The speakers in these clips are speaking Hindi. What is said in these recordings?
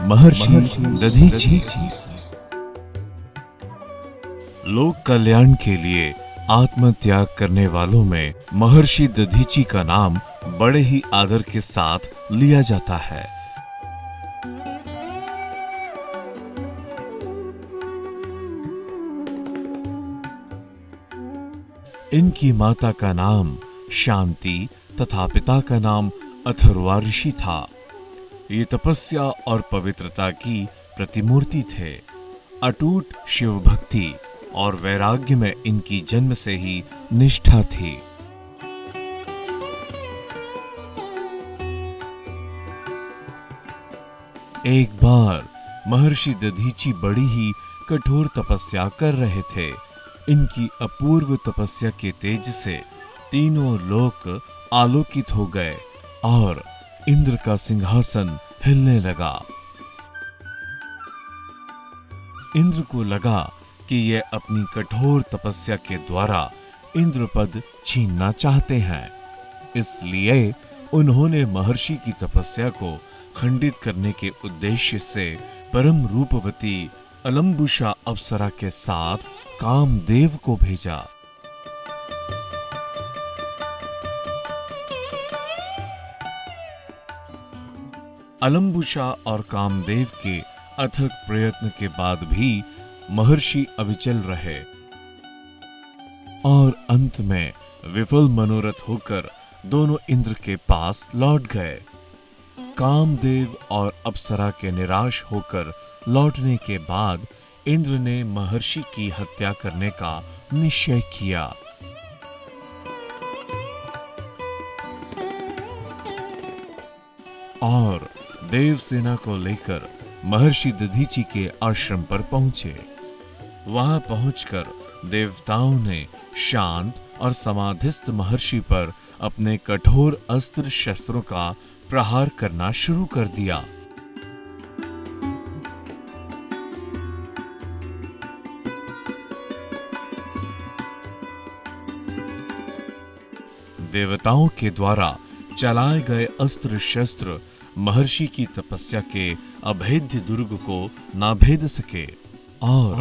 महर्षि दधीची। लोक कल्याण के लिए आत्मत्याग करने वालों में महर्षि दधीची का नाम बड़े ही आदर के साथ लिया जाता है। इनकी माता का नाम शांति तथा पिता का नाम अथर्वा ऋषि था। ये तपस्या और पवित्रता की प्रतिमूर्ति थे। अटूट शिव भक्ति और वैराग्य में इनकी जन्म से ही निष्ठा थी। एक बार महर्षि दधीची बड़ी ही कठोर तपस्या कर रहे थे। इनकी अपूर्व तपस्या के तेज से तीनों लोक आलोकित हो गए और इंद्र का सिंहासन हिलने लगा। इंद्र को लगा कि ये अपनी कठोर तपस्या के द्वारा इंद्रपद छीनना चाहते हैं। इसलिए उन्होंने महर्षि की तपस्या को खंडित करने के उद्देश्य से परम रूपवती अलम्बुशा अप्सरा के साथ कामदेव को भेजा। अलम्बुशा और कामदेव के अथक प्रयत्न के बाद भी महर्षि अविचल रहे और अंत में विफल मनोरथ होकर दोनों इंद्र के पास लौट गए। कामदेव और अप्सरा के निराश होकर लौटने के बाद इंद्र ने महर्षि की हत्या करने का निश्चय किया। और देवसेना को लेकर महर्षि दधीची के आश्रम पर पहुंचे। वहां पहुंचकर देवताओं ने शांत और समाधिस्थ महर्षि पर अपने कठोर अस्त्र शस्त्रों का प्रहार करना शुरू कर दिया। देवताओं के द्वारा चलाए गए अस्त्र शस्त्र महर्षि की तपस्या के अभेद्य दुर्ग को ना भेद सके और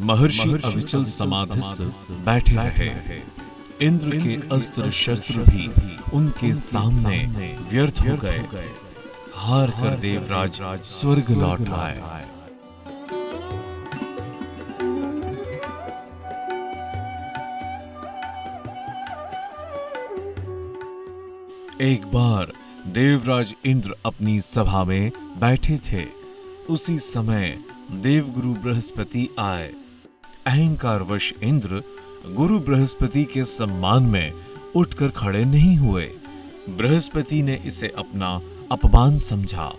महर्षि अविचल समाधिस्थ बैठे रहे। इंद्र के अस्त्र शस्त्र भी उनके सामने व्यर्थ हो गए। हार कर देवराज स्वर्ग लौट आए। एक बार देवराज इंद्र अपनी सभा में बैठे थे। उसी समय देवगुरु बृहस्पति आए। अहंकारवश इंद्र गुरु बृहस्पति के सम्मान में उठकर खड़े नहीं हुए। बृहस्पति ने इसे अपना अपमान समझा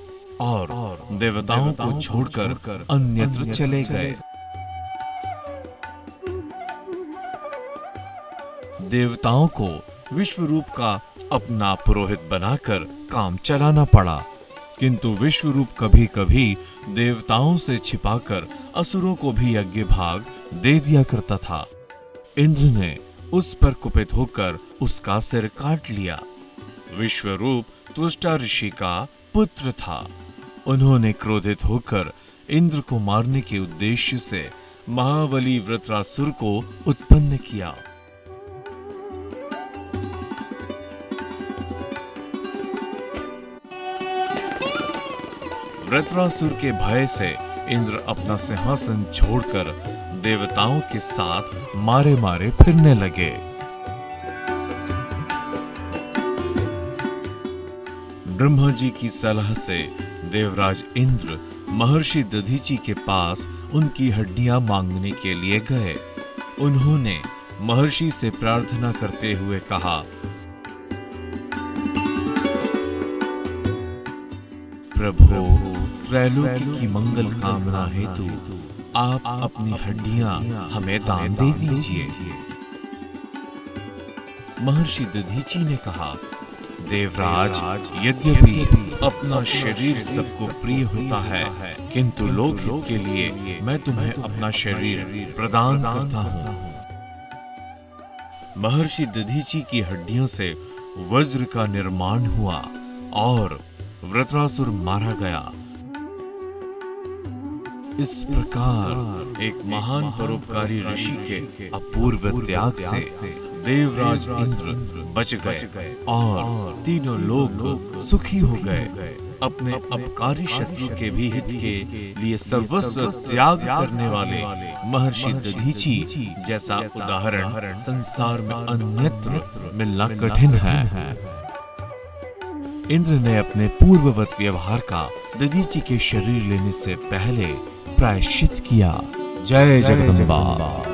और देवताओं को छोड़कर अन्यत्र चले गए। देवताओं को विश्वरूप का अपना पुरोहित बनाकर काम चलाना पड़ा, किंतु विश्वरूप कभी कभी देवताओं से छिपाकर असुरों को भी यज्ञ भाग दे दिया करता था। इंद्र ने उस पर कुपित होकर उसका सिर काट लिया। विश्वरूप त्वष्टा ऋषि का पुत्र था। उन्होंने क्रोधित होकर इंद्र को मारने के उद्देश्य से महाबली वृत्रासुर को उत्पन्न किया। वृत्रासुर के भय से इंद्र अपना सिंहासन छोड़कर देवताओं के साथ मारे मारे फिरने लगे। ब्रह्मा जी की सलाह से देवराज इंद्र महर्षि दधीची के पास उनकी हड्डियां मांगने के लिए गए। उन्होंने महर्षि से प्रार्थना करते हुए कहा, प्रभु, त्रैलोक्य की मंगल कामना हेतु आप अपनी हड्डियां हमें दान दे दीजिए। महर्षि दधीची ने कहा, देवराज, यद्यपि अपना शरीर सबको प्रिय होता है, किंतु लोकहित के लिए मैं तुम्हें अपना शरीर प्रदान करता हूं। महर्षि दधीची की हड्डियों से वज्र का निर्माण हुआ और वृत्रासुर मारा गया। इस प्रकार एक महान परोपकारी ऋषि के अपूर्व त्याग से देवराज इंद्र बच गए और तीनों लोग सुखी हो गए। अपने अपकारी शत्रु के भी हित के लिए सर्वस्व त्याग करने वाले महर्षि दधीचि जैसा उदाहरण संसार में अन्यत्र मिलना कठिन है। इंद्र ने अपने पूर्ववत व्यवहार का दधीचि के शरीर लेने से पहले प्रायश्चित किया। जय जगदम्बा।